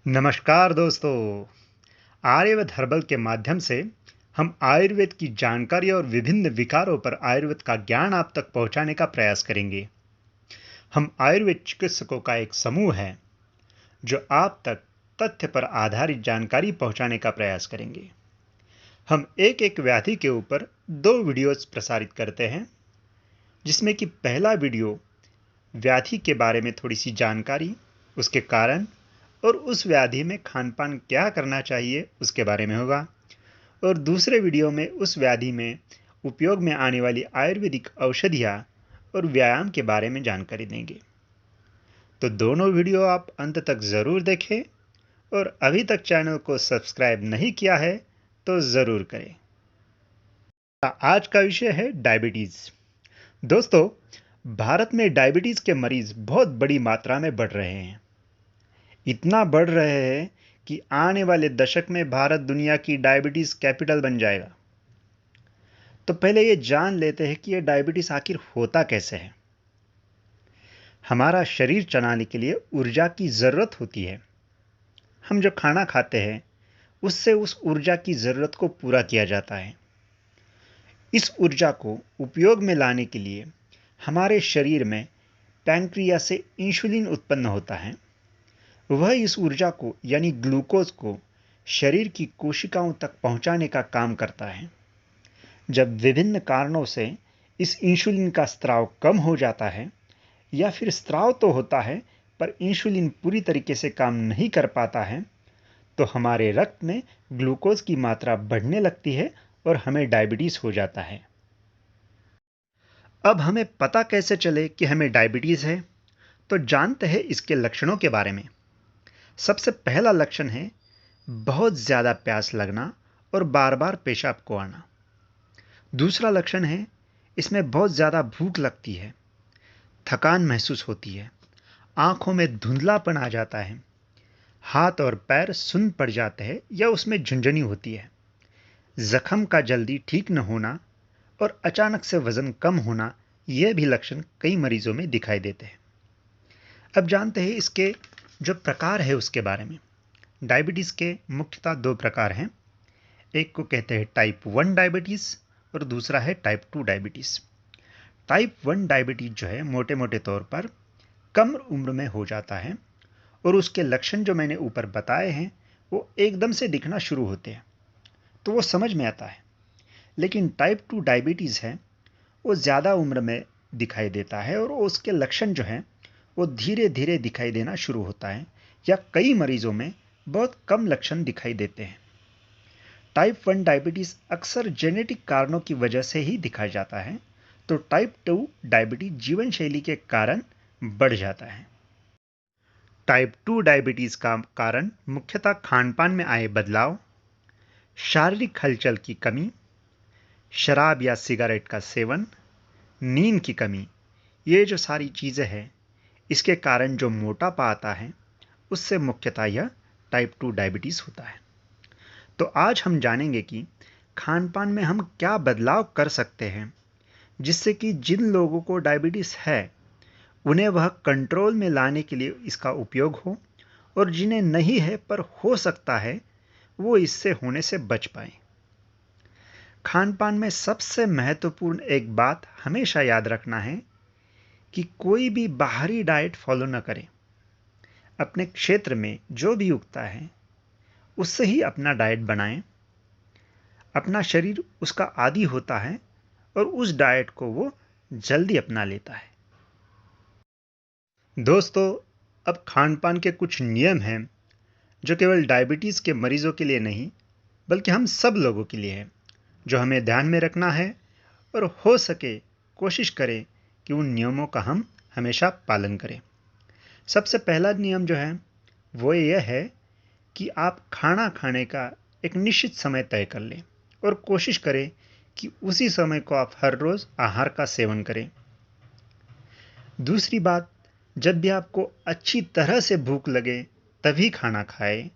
नमस्कार दोस्तों। आयुर्वेद हर्बल के माध्यम से हम आयुर्वेद की जानकारी और विभिन्न विकारों पर आयुर्वेद का ज्ञान आप तक पहुंचाने का प्रयास करेंगे। हम आयुर्वेद चिकित्सकों का एक समूह है जो आप तक तथ्य पर आधारित जानकारी पहुंचाने का प्रयास करेंगे। हम एक एक व्याधि के ऊपर 2 वीडियोस प्रसारित करते हैं, जिसमें कि पहला वीडियो व्याधि के बारे में थोड़ी सी जानकारी, उसके कारण और उस व्याधि में खान-पान क्या करना चाहिए उसके बारे में होगा, और दूसरे वीडियो में उस व्याधि में उपयोग में आने वाली आयुर्वेदिक औषधियाँ और व्यायाम के बारे में जानकारी देंगे। तो दोनों वीडियो आप अंत तक ज़रूर देखें, और अभी तक चैनल को सब्सक्राइब नहीं किया है तो ज़रूर करें। आज का विषय है डायबिटीज़। दोस्तों, भारत में डायबिटीज़ के मरीज बहुत बड़ी मात्रा में बढ़ रहे हैं। इतना बढ़ रहे हैं कि आने वाले दशक में भारत दुनिया की डायबिटीज़ कैपिटल बन जाएगा। तो पहले ये जान लेते हैं कि ये डायबिटीज़ आखिर होता कैसे है। हमारा शरीर चलाने के लिए ऊर्जा की ज़रूरत होती है। हम जो खाना खाते हैं उससे उस ऊर्जा की ज़रूरत को पूरा किया जाता है। इस ऊर्जा को उपयोग में लाने के लिए हमारे शरीर में पैंक्रियास से इंसुलिन उत्पन्न होता है। वह इस ऊर्जा को यानी ग्लूकोज को शरीर की कोशिकाओं तक पहुंचाने का काम करता है। जब विभिन्न कारणों से इस इंसुलिन का स्राव कम हो जाता है, या फिर स्राव तो होता है पर इंसुलिन पूरी तरीके से काम नहीं कर पाता है, तो हमारे रक्त में ग्लूकोज की मात्रा बढ़ने लगती है और हमें डायबिटीज हो जाता है। अब हमें पता कैसे चले कि हमें डायबिटीज है? तो जानते हैं इसके लक्षणों के बारे में। सबसे पहला लक्षण है बहुत ज़्यादा प्यास लगना और बार बार पेशाब को आना। दूसरा लक्षण है इसमें बहुत ज़्यादा भूख लगती है, थकान महसूस होती है, आंखों में धुंधलापन आ जाता है, हाथ और पैर सुन्न पड़ जाते हैं या उसमें झुंझुनी होती है, जख्म का जल्दी ठीक न होना और अचानक से वजन कम होना, यह भी लक्षण कई मरीजों में दिखाई देते हैं। अब जानते हैं इसके जो प्रकार है उसके बारे में। डायबिटीज़ के मुख्यतः 2 प्रकार हैं। एक को कहते हैं टाइप 1 डायबिटीज़ और दूसरा है टाइप 2 डायबिटीज़। टाइप 1 डायबिटीज़ जो है मोटे मोटे तौर पर कम उम्र में हो जाता है, और उसके लक्षण जो मैंने ऊपर बताए हैं वो एकदम से दिखना शुरू होते हैं, तो वो समझ में आता है। लेकिन टाइप 2 डायबिटीज़ है वो ज़्यादा उम्र में दिखाई देता है, और उसके लक्षण जो हैं वो धीरे धीरे दिखाई देना शुरू होता है, या कई मरीजों में बहुत कम लक्षण दिखाई देते हैं। टाइप 1 डायबिटीज़ अक्सर जेनेटिक कारणों की वजह से ही दिखाया जाता है, तो टाइप 2 डायबिटीज़ जीवन शैली के कारण बढ़ जाता है। टाइप 2 डायबिटीज़ का कारण मुख्यतः खान-पान में आए बदलाव, शारीरिक हलचल की कमी, शराब या सिगरेट का सेवन, नींद की कमी, ये जो सारी चीज़ें हैं इसके कारण जो मोटापा आता है उससे मुख्यतः यह टाइप 2 डायबिटीज़ होता है। तो आज हम जानेंगे कि खान-पान में हम क्या बदलाव कर सकते हैं जिससे कि जिन लोगों को डायबिटीज़ है उन्हें वह कंट्रोल में लाने के लिए इसका उपयोग हो, और जिन्हें नहीं है पर हो सकता है वो इससे होने से बच पाएं। खान-पान में सबसे महत्वपूर्ण एक बात हमेशा याद रखना है कि कोई भी बाहरी डाइट फॉलो न करें। अपने क्षेत्र में जो भी उगता है उससे ही अपना डाइट बनाएं। अपना शरीर उसका आदी होता है और उस डाइट को वो जल्दी अपना लेता है। दोस्तों, अब खान-पान के कुछ नियम हैं जो केवल डायबिटीज़ के मरीजों के लिए नहीं बल्कि हम सब लोगों के लिए है, जो हमें ध्यान में रखना है, और हो सके कोशिश करें कि उन नियमों का हम हमेशा पालन करें। सबसे पहला नियम जो है वो यह है कि आप खाना खाने का एक निश्चित समय तय कर लें, और कोशिश करें कि उसी समय को आप हर रोज़ आहार का सेवन करें। दूसरी बात, जब भी आपको अच्छी तरह से भूख लगे तभी खाना खाएं,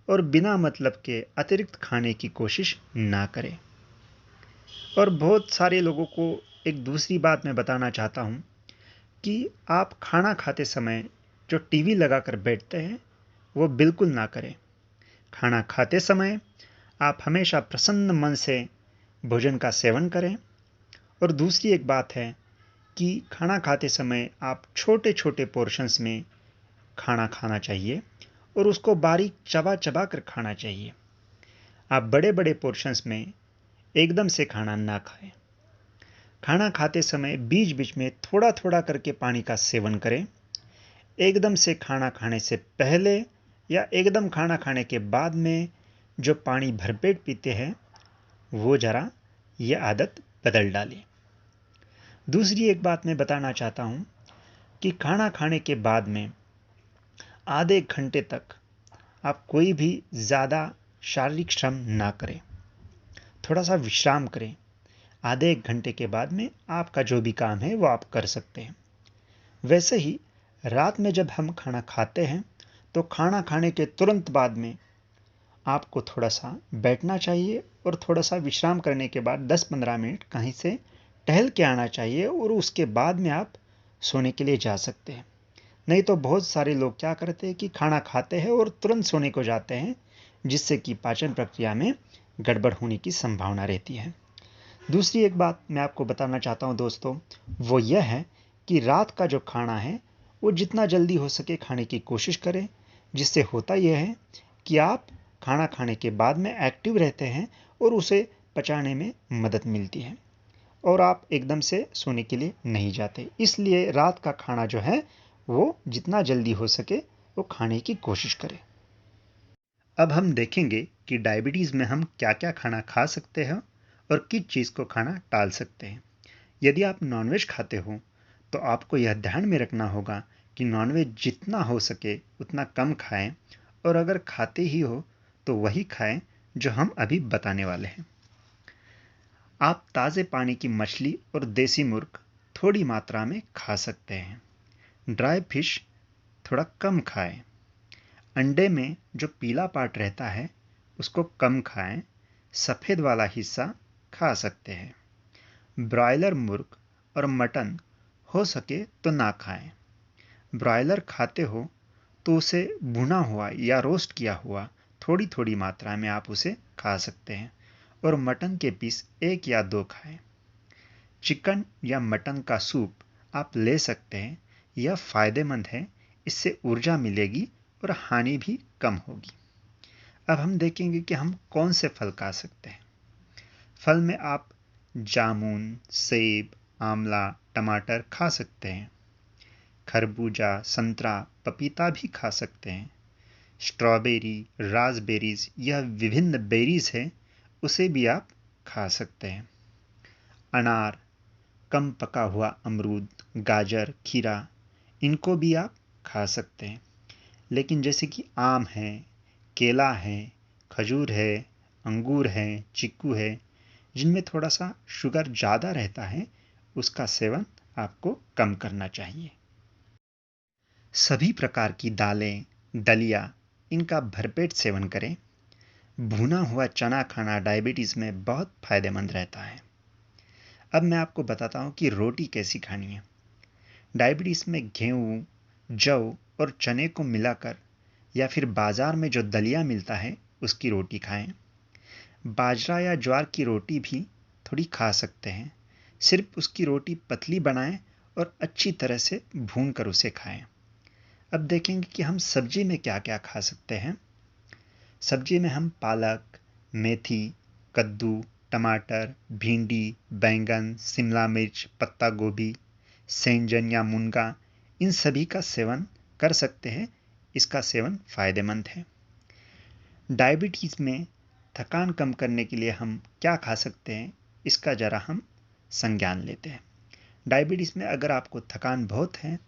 और बिना मतलब के अतिरिक्त खाने की कोशिश ना करें। और बहुत सारे लोगों को एक दूसरी बात मैं बताना चाहता हूँ कि आप खाना खाते समय जो टीवी लगाकर बैठते हैं वो बिल्कुल ना करें। खाना खाते समय आप हमेशा प्रसन्न मन से भोजन का सेवन करें। और दूसरी एक बात है कि खाना खाते समय आप छोटे छोटे पोर्शंस में खाना खाना चाहिए और उसको बारीक चबा चबा कर खाना चाहिए। आप बड़े बड़े पोर्शंस में एकदम से खाना ना खाएं। खाना खाते समय बीच बीच में थोड़ा थोड़ा करके पानी का सेवन करें। एकदम से खाना खाने से पहले या एकदम खाना खाने के बाद में जो पानी भरपेट पीते हैं, वो जरा ये आदत बदल डालें। दूसरी एक बात मैं बताना चाहता हूँ कि खाना खाने के बाद में आधे घंटे तक आप कोई भी ज़्यादा शारीरिक श्रम ना करें, थोड़ा सा विश्राम करें। आधे एक घंटे के बाद में आपका जो भी काम है वो आप कर सकते हैं। वैसे ही रात में जब हम खाना खाते हैं तो खाना खाने के तुरंत बाद में आपको थोड़ा सा बैठना चाहिए और थोड़ा सा विश्राम करने के बाद 10-15 मिनट कहीं से टहल के आना चाहिए और उसके बाद में आप सोने के लिए जा सकते हैं। नहीं तो बहुत सारे लोग क्या करते हैं कि खाना खाते हैं और तुरंत सोने को जाते हैं, जिससे कि पाचन प्रक्रिया में गड़बड़ होने की संभावना रहती है। दूसरी एक बात मैं आपको बताना चाहता हूँ दोस्तों, वो यह है कि रात का जो खाना है वो जितना जल्दी हो सके खाने की कोशिश करें। जिससे होता यह है कि आप खाना खाने के बाद में एक्टिव रहते हैं और उसे पचाने में मदद मिलती है और आप एकदम से सोने के लिए नहीं जाते। इसलिए रात का खाना जो है वो जितना जल्दी हो सके वो खाने की कोशिश करें। अब हम देखेंगे कि डायबिटीज़ में हम क्या-क्या खाना खा सकते हैं और किस चीज़ को खाना टाल सकते हैं। यदि आप नॉनवेज खाते हो तो आपको यह ध्यान में रखना होगा कि नॉनवेज जितना हो सके उतना कम खाएं और अगर खाते ही हो तो वही खाएं जो हम अभी बताने वाले हैं। आप ताज़े पानी की मछली और देसी मुर्ग थोड़ी मात्रा में खा सकते हैं। ड्राई फिश थोड़ा कम खाएं। अंडे में जो पीला पार्ट रहता है उसको कम खाएं। सफ़ेद वाला हिस्सा खा सकते हैं। ब्रॉयलर मुर्ग और मटन हो सके तो ना खाएं। ब्रॉयलर खाते हो तो उसे भुना हुआ या रोस्ट किया हुआ थोड़ी थोड़ी मात्रा में आप उसे खा सकते हैं और मटन के पीस 1 या 2 खाएं। चिकन या मटन का सूप आप ले सकते हैं। यह फ़ायदेमंद है, इससे ऊर्जा मिलेगी और हानि भी कम होगी। अब हम देखेंगे कि हम कौन से फल खा सकते हैं। फल में आप जामुन, सेब, आंवला, टमाटर खा सकते हैं। खरबूजा, संतरा, पपीता भी खा सकते हैं। स्ट्रॉबेरी, रास्पबेरीज, यह विभिन्न बेरीज हैं, उसे भी आप खा सकते हैं। अनार, कम पका हुआ अमरूद, गाजर, खीरा, इनको भी आप खा सकते हैं। लेकिन जैसे कि आम है, केला है, खजूर है, अंगूर है, चीकू है, जिनमें थोड़ा सा शुगर ज़्यादा रहता है, उसका सेवन आपको कम करना चाहिए। सभी प्रकार की दालें, दलिया, इनका भरपेट सेवन करें। भुना हुआ चना खाना डायबिटीज़ में बहुत फायदेमंद रहता है। अब मैं आपको बताता हूँ कि रोटी कैसी खानी है। डायबिटीज़ में गेहूँ, जौ और चने को मिलाकर या फिर बाज़ार में जो दलिया मिलता है उसकी रोटी खाएं। बाजरा या ज्वार की रोटी भी थोड़ी खा सकते हैं। सिर्फ उसकी रोटी पतली बनाएं और अच्छी तरह से भून कर उसे खाएं। अब देखेंगे कि हम सब्जी में क्या क्या खा सकते हैं। सब्जी में हम पालक, मेथी, कद्दू, टमाटर, भिंडी, बैंगन, शिमला मिर्च, पत्ता गोभी, सेंजन या मुनगा, इन सभी का सेवन कर सकते हैं। इसका सेवन फायदेमंद है। डायबिटीज़ में थकान कम करने के लिए हम क्या खा सकते हैं, इसका ज़रा हम संज्ञान लेते हैं। डायबिटीज़ में अगर आपको थकान बहुत है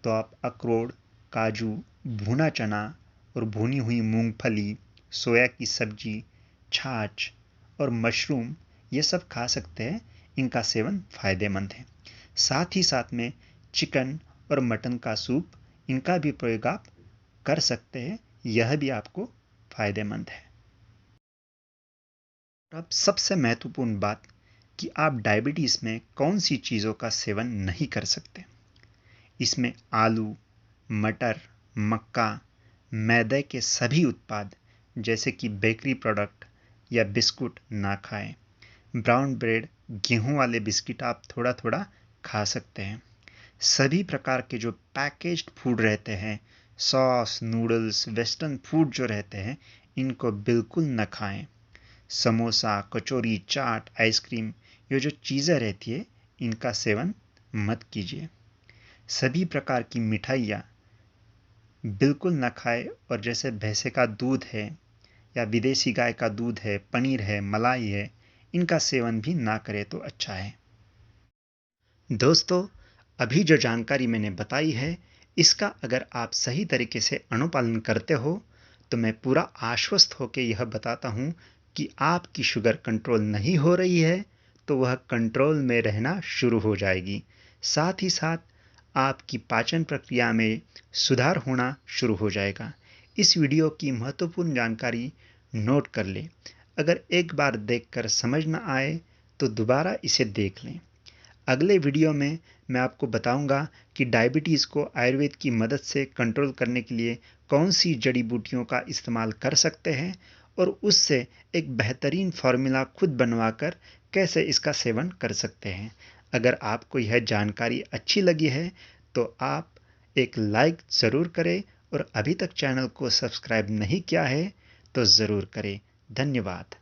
तो आप अखरोट, काजू, भुना चना और भुनी हुई मूंगफली, सोया की सब्जी, छाछ और मशरूम, ये सब खा सकते हैं। इनका सेवन फायदेमंद है। साथ ही साथ में चिकन और मटन का सूप, इनका भी प्रयोग आप कर सकते हैं। यह भी आपको फायदेमंद है। अब सबसे महत्वपूर्ण बात कि आप डायबिटीज़ में कौन सी चीज़ों का सेवन नहीं कर सकते। इसमें आलू, मटर, मक्का, मैदे के सभी उत्पाद जैसे कि बेकरी प्रोडक्ट या बिस्कुट ना खाएं। ब्राउन ब्रेड, गेहूं वाले बिस्किट आप थोड़ा थोड़ा खा सकते हैं। सभी प्रकार के जो पैकेज्ड फूड रहते हैं, सॉस, नूडल्स, वेस्टर्न फूड जो रहते हैं, इनको बिल्कुल न खाएं। समोसा, कचौरी, चाट, आइसक्रीम, ये जो चीज़ें रहती है, इनका सेवन मत कीजिए। सभी प्रकार की मिठाइयाँ बिल्कुल न खाएं, और जैसे भैंसे का दूध है या विदेशी गाय का दूध है, पनीर है, मलाई है, इनका सेवन भी ना करें तो अच्छा है। दोस्तों, अभी जो जानकारी मैंने बताई है, इसका अगर आप सही तरीके से अनुपालन करते हो, तो मैं पूरा आश्वस्त होकर यह बताता हूँ कि आपकी शुगर कंट्रोल नहीं हो रही है, तो वह कंट्रोल में रहना शुरू हो जाएगी। साथ ही साथ आपकी पाचन प्रक्रिया में सुधार होना शुरू हो जाएगा। इस वीडियो की महत्वपूर्ण जानकारी नोट कर लें। अगर एक बार देखकर समझ न आए, तो दोबारा इसे देख लें। अगले वीडियो में मैं आपको बताऊंगा कि डायबिटीज़ को आयुर्वेद की मदद से कंट्रोल करने के लिए कौन सी जड़ी बूटियों का इस्तेमाल कर सकते हैं, और उससे एक बेहतरीन फार्मूला खुद बनवाकर कैसे इसका सेवन कर सकते हैं। अगर आपको यह जानकारी अच्छी लगी है, तो आप एक लाइक ज़रूर करें, और अभी तक चैनल को सब्सक्राइब नहीं किया है तो ज़रूर करें। धन्यवाद।